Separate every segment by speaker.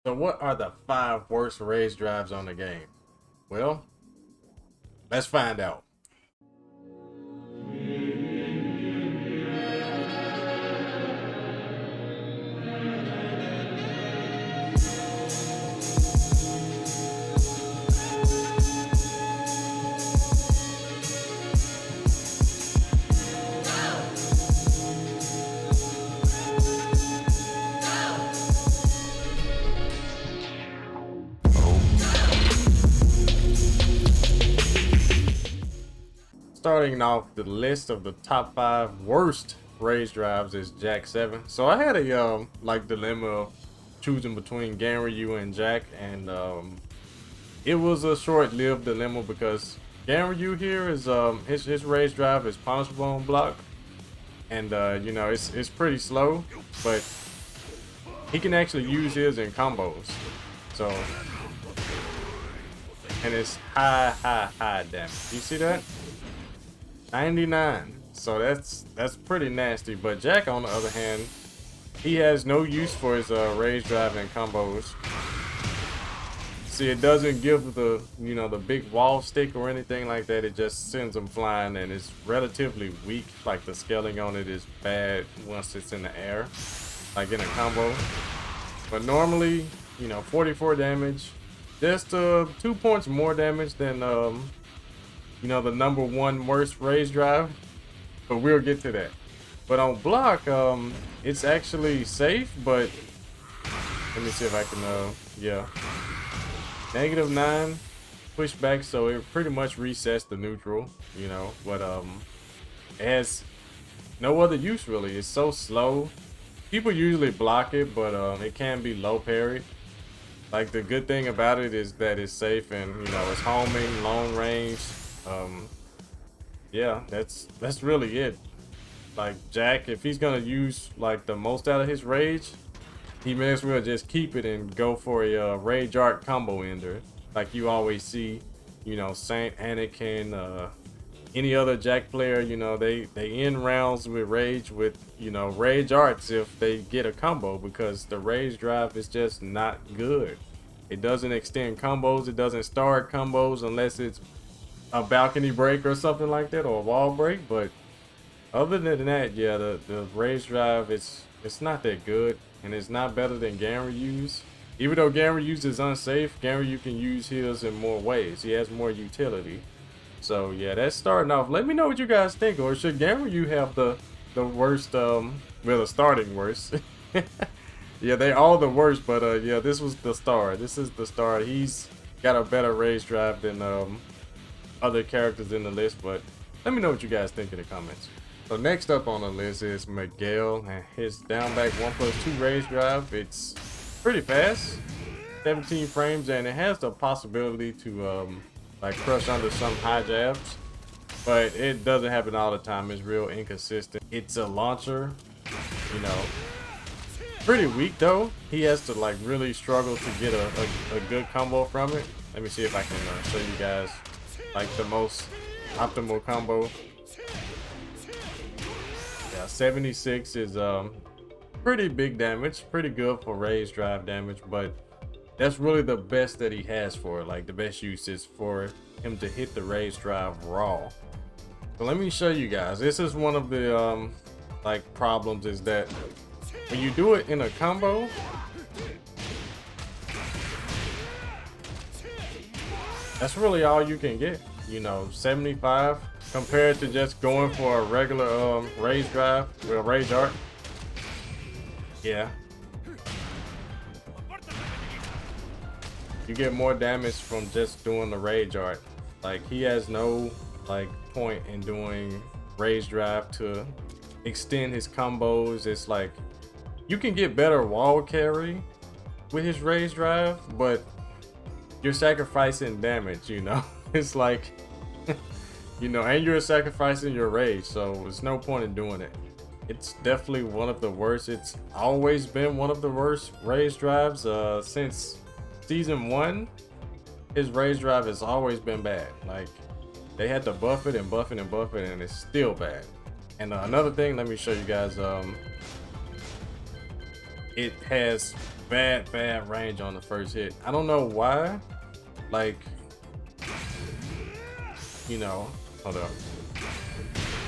Speaker 1: So what are the 5 worst raised drives on the game? Well, let's find out. Starting off the list of the top 5 worst raised drives is Jack 7. So I had a like dilemma of choosing between Ganryu and Jack, and it was a short-lived dilemma because Ganryu here is his raised drive is punishable on block, and you know, it's pretty slow, but he can actually use his in combos. So, and it's high damage. You see that? 99. So that's pretty nasty. But Jack, on the other hand, he has no use for his raised drive and combos. See, it doesn't give the, you know, the big wall stick or anything like that. It just sends him flying, and it's relatively weak. Like, the scaling on it is bad once it's in the air, like in a combo. But normally, you know, 44 damage, just 2 points more damage than you know, the #1 worst raised drive, but we'll get to that. But on block, it's actually safe, but let me see if I can, yeah. -9 pushback, so it pretty much resets the neutral, you know, but it has no other use really. It's so slow. People usually block it, but it can be low parried. Like, the good thing about it is that it's safe, and you know, it's homing, long range. Yeah, that's really it. Like, Jack, if he's gonna use like the most out of his rage, he may as well just keep it and go for a rage art combo ender, like you always see. You know, Saint, Anakin, any other Jack player, you know, they end rounds with rage with, you know, rage arts if they get a combo, because the rage drive is just not good. It doesn't extend combos, it doesn't start combos unless it's a balcony break or something like that, or a wall break. But other than that, yeah, the raised drive, it's not that good, and it's not better than Ganryu's. Even though Ganryu's is unsafe, Ganryu can use his in more ways. He has more utility. So yeah, that's starting off. Let me know what you guys think, or should Ganryu have the worst, well, the starting worst? Yeah, they all the worst, but yeah, this was the start. This is the start. He's got a better raised drive than other characters in the list, but let me know what you guys think in the comments. So next up on the list is Miguel, and his down back 1+2 raised drive. It's pretty fast, 17 frames, and it has the possibility to like crush under some high jabs, but it doesn't happen all the time. It's real inconsistent. It's a launcher, you know, pretty weak though. He has to like really struggle to get a good combo from it. Let me see if I can show you guys like the most optimal combo. Yeah, 76 is pretty big damage, pretty good for raised drive damage, but that's really the best that he has for it. Like, the best use is for him to hit the raised drive raw. So let me show you guys. This is one of the like problems, is that when you do it in a combo, that's really all you can get. You know, 75 compared to just going for a regular raised drive with a rage art. Yeah, you get more damage from just doing the rage art. Like, he has no like point in doing rage drive to extend his combos. It's like, you can get better wall carry with his rage drive, but you're sacrificing damage, you know. It's like, you know, and you're sacrificing your rage, so there's no point in doing it. It's definitely one of the worst. It's always been one of the worst raised drives since season 1. His raised drive has always been bad. Like, they had to buff it and buff it and buff it, and it's still bad. And another thing, let me show you guys. It has bad range on the first hit. I don't know why. Like, you know, hold up.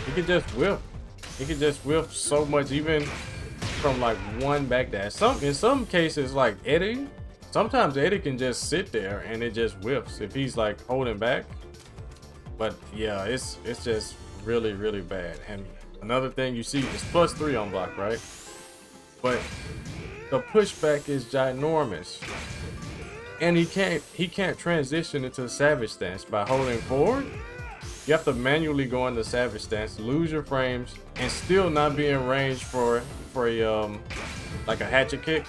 Speaker 1: He can just whip. He can just whip so much, even from like one backdash. In some cases, like Eddie, sometimes Eddie can just sit there and it just whips if he's like holding back. But yeah, it's just really bad. And another thing you see is +3 on block, right? But the pushback is ginormous. And he can't transition into a savage stance by holding forward. You have to manually go into savage stance, lose your frames, and still not be in range for a like a hatchet kick.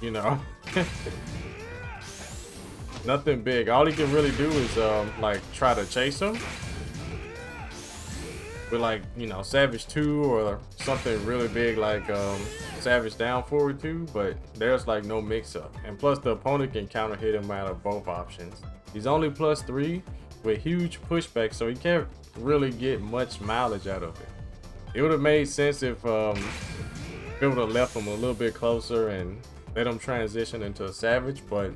Speaker 1: You know. Nothing big. All he can really do is like try to chase him with, like, you know, Savage 2 or something really big like Savage down forward 2, but there's like no mix up. And plus the opponent can counter hit him out of both options. He's only +3 with huge pushback, so he can't really get much mileage out of it. It would have made sense if it would have left him a little bit closer and let him transition into a Savage, but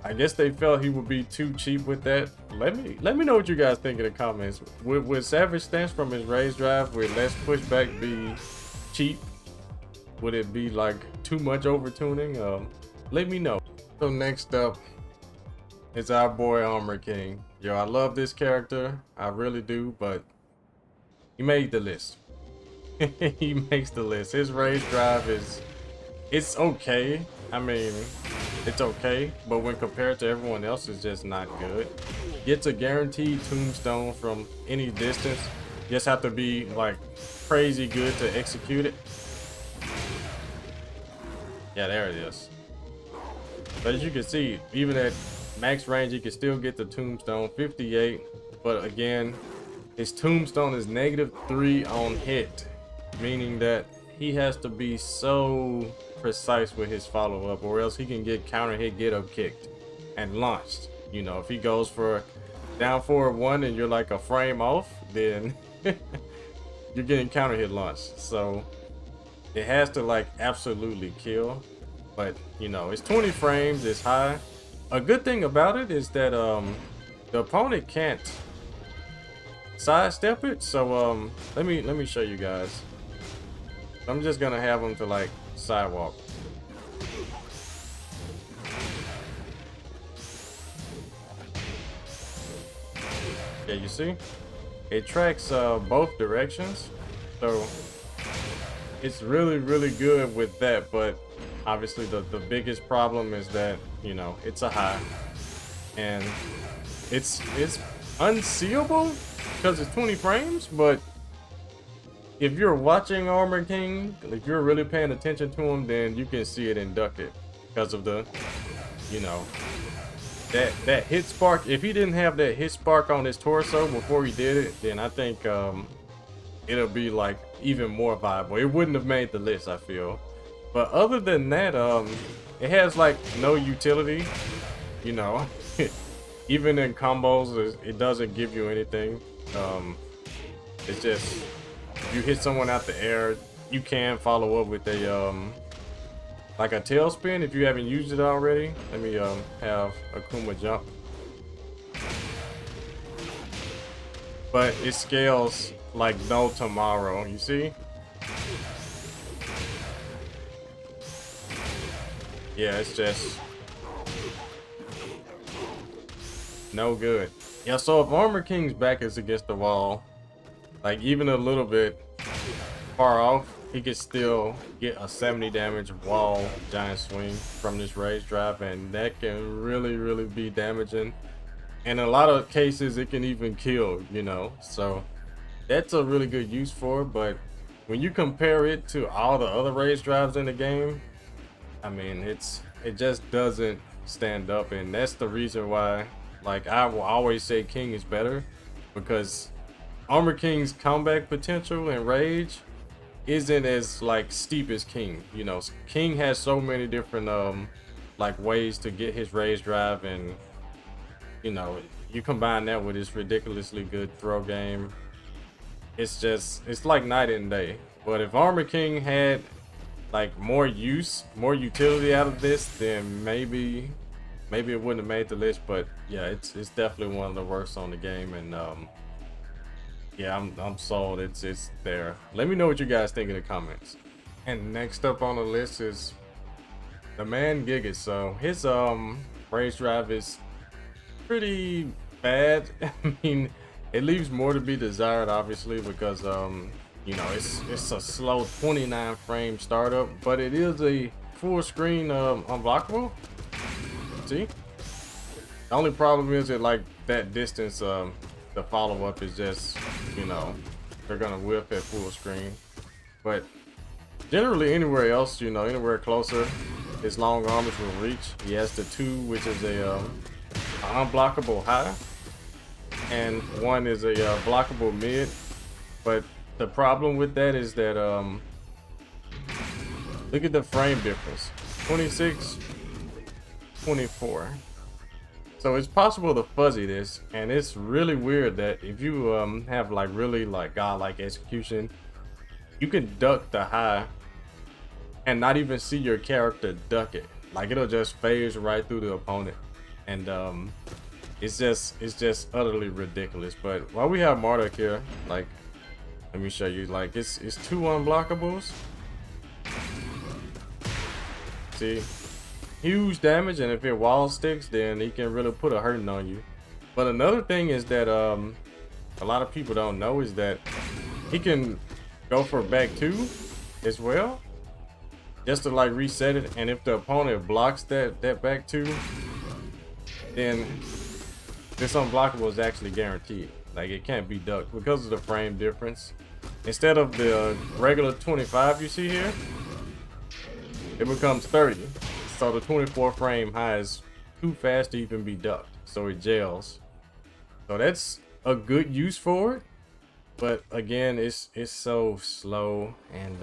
Speaker 1: I guess they felt he would be too cheap with that. Let me know what you guys think in the comments. Would Savage stance from his raise drive with less pushback be cheap? Would it be like too much over tuning? Let me know. So next up is our boy Armor King. Yo, I love this character, I really do, but he made the list. He makes the list. His raise drive it's okay. I mean, it's okay, but when compared to everyone else, it's just not good. Gets a guaranteed tombstone from any distance. You just have to be like crazy good to execute it. Yeah, there it is. But as you can see, even at max range, you can still get the tombstone, 58. But again, his tombstone is -3 on hit, meaning that he has to be so precise with his follow-up, or else he can get counter hit, get up kicked, and launched. You know, if he goes for down forward 1 and you're like a frame off, then you're getting counter hit launched. So it has to like absolutely kill. But you know, it's 20 frames, it's high. A good thing about it is that the opponent can't sidestep it. So let me show you guys. I'm just gonna have him to like sidewalk. Yeah, you see? It tracks both directions. So it's really good with that, but obviously the biggest problem is that, you know, it's a high and it's unseeable because it's 20 frames, but if you're watching Armor King, if you're really paying attention to him, then you can see it inducted because of the, you know, that hit spark. If he didn't have that hit spark on his torso before he did it, then I think it'll be like even more viable. It wouldn't have made the list, I feel. But other than that, it has like no utility, you know. Even in combos, it doesn't give you anything. It's just, if you hit someone out the air, you can follow up with a like a tailspin if you haven't used it already. Let me have Akuma jump. But it scales like no tomorrow, you see? Yeah, it's just no good. Yeah, so if Armor King's back is against the wall, like even a little bit far off, he could still get a 70 damage wall giant swing from this raise drive, and that can really be damaging. In a lot of cases, it can even kill, you know. So that's a really good use for it, but when you compare it to all the other raise drives in the game, I mean, it just doesn't stand up, and that's the reason why, like, I will always say King is better, because Armor King's comeback potential and rage isn't as like steep as King. You know, King has so many different like ways to get his raise drive, and you know, you combine that with his ridiculously good throw game, it's like night and day. But if Armor King had like more utility out of this, then maybe it wouldn't have made the list. But yeah, it's definitely one of the worst on the game, and yeah, I'm sold. It's there. Let me know what you guys think in the comments. And next up on the list is the man Gigant. So his rage drive is pretty bad. I mean, it leaves more to be desired, obviously, because you know, it's a slow 29 frame startup, but it is a full screen unblockable. See, the only problem is that like that distance, the follow up is just, you know, they're gonna whip at full screen. But generally anywhere else, you know, anywhere closer, his long arms will reach. He has the 2, which is a unblockable high, and 1 is a blockable mid. But the problem with that is that look at the frame difference, 26, 24. So it's possible to fuzzy this, and it's really weird that if you have like really like godlike execution, you can duck the high and not even see your character duck it. Like it'll just phase right through the opponent, and it's just utterly ridiculous. But while we have Marduk here, like, let me show you, like it's 2 unblockables. See, huge damage, and if it wall sticks, then he can really put a hurting on you. But another thing is that a lot of people don't know is that he can go for back 2 as well, just to like reset it. And if the opponent blocks that back 2, then this unblockable is actually guaranteed. Like it can't be ducked because of the frame difference. Instead of the regular 25 you see here, it becomes 30. So the 24 frame high is too fast to even be ducked, so it jails. So that's a good use for it, but again, it's so slow. And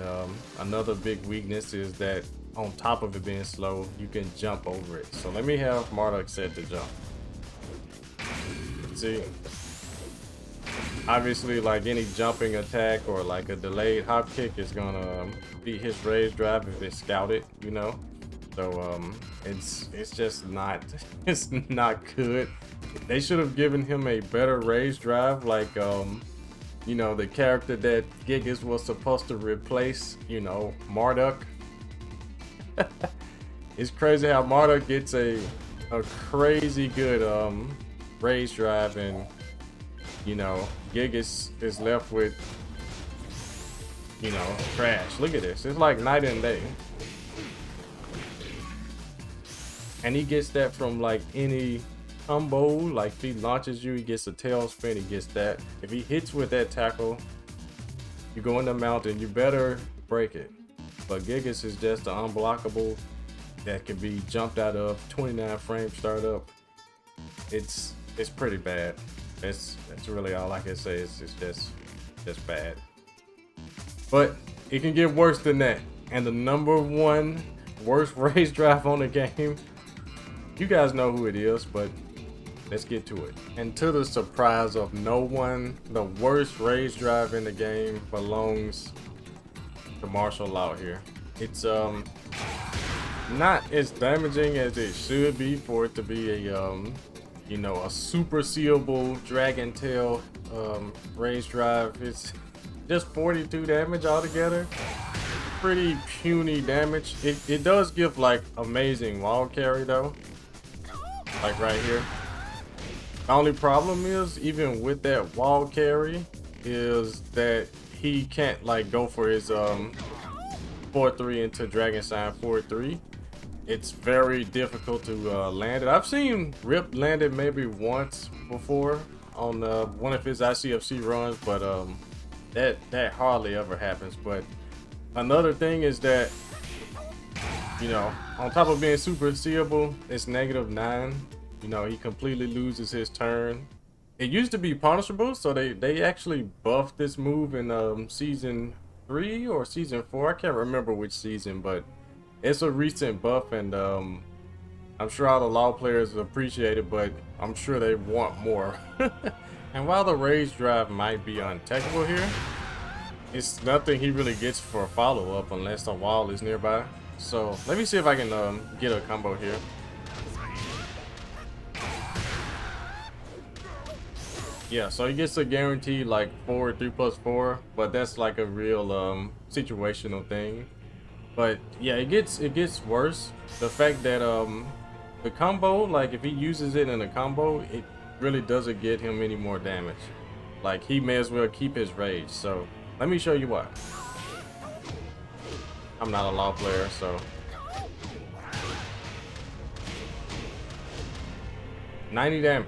Speaker 1: another big weakness is that on top of it being slow, you can jump over it. So let me have Marduk set to jump. See, obviously, like any jumping attack or like a delayed hop kick is gonna beat his rage drive if it's scouted, you know. So it's just not, it's not good. They should have given him a better rage drive, like you know, the character that Gigant was supposed to replace, you know, Marduk. It's crazy how Marduk gets a crazy good rage drive, and you know, Gigant is left with, you know, trash. Look at this. It's like night and day. And he gets that from like any combo. Like if he launches you, he gets a tail spin, he gets that. If he hits with that tackle, you go in the mountain, you better break it. But Gigant is just an unblockable that can be jumped out of 29 frame startup. It's pretty bad. That's really all I can say. It's just bad. But it can get worse than that. And the #1 worst rage drive on the game, you guys know who it is, but let's get to it. And to the surprise of no one, the worst rage drive in the game belongs to martial law here. It's not as damaging as it should be for it to be a you know, a super seeable dragon tail rage drive. It's just 42 damage altogether. Pretty puny damage. It does give like amazing wall carry though, like right here. The only problem is, even with that wall carry, is that he can't like go for his 4-3 into dragon sign 4-3. It's very difficult to land it. I've seen Rip land it maybe once before on one of his ICFC runs, but that hardly ever happens. But another thing is that, you know, on top of being super seeable, it's -9. You know, he completely loses his turn. It used to be punishable, so they actually buffed this move in season 3 or season 4. I can't remember which season, but it's a recent buff, and I'm sure all the law players appreciate it, but I'm sure they want more. And while the rage drive might be untechable here, it's nothing he really gets for a follow-up unless a wall is nearby. So let me see if I can get a combo here. Yeah, so he gets a guaranteed like 3+4, but that's like a real situational thing. But yeah, it gets worse. The fact that the combo, like if he uses it in a combo, it really doesn't get him any more damage. Like he may as well keep his rage. So let me show you why. I'm not a law player, so 90 damage.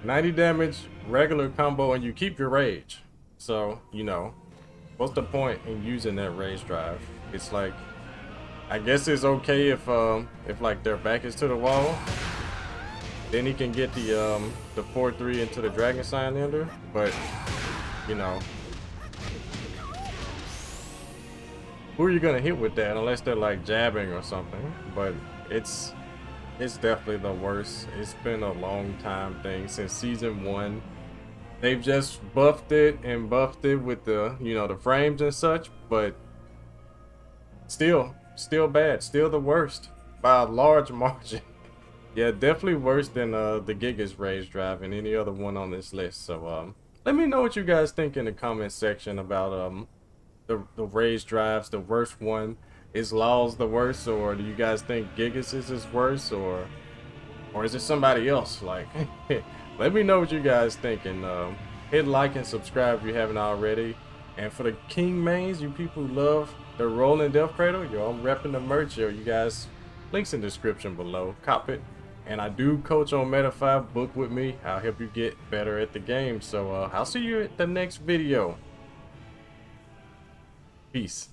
Speaker 1: 90 damage, regular combo, and you keep your rage. So, you know, what's the point in using that rage drive? It's like, I guess it's okay if like their back is to the wall. Then he can get the 4-3 into the Dragon Sign Ender, but you know, who are you gonna hit with that unless they're like jabbing or something? But it's definitely the worst. It's been a long time thing since season 1. They've just buffed it with the, you know, the frames and such, but still bad, still the worst by a large margin. Yeah, definitely worse than the Giga's rage drive and any other one on this list. So let me know what you guys think in the comment section about the rage drives. The worst one, is Law's the worst, or do you guys think Giga's is worse, or is it somebody else? Like, let me know what you guys think, and hit like and subscribe if you haven't already. And for the King mains, you people who love the Rolling Death Cradle, yo, I'm repping the merch, yo. You guys, links in the description below. Cop it. And I do coach on Metafy. Book with me. I'll help you get better at the game. So I'll see you at the next video. Peace.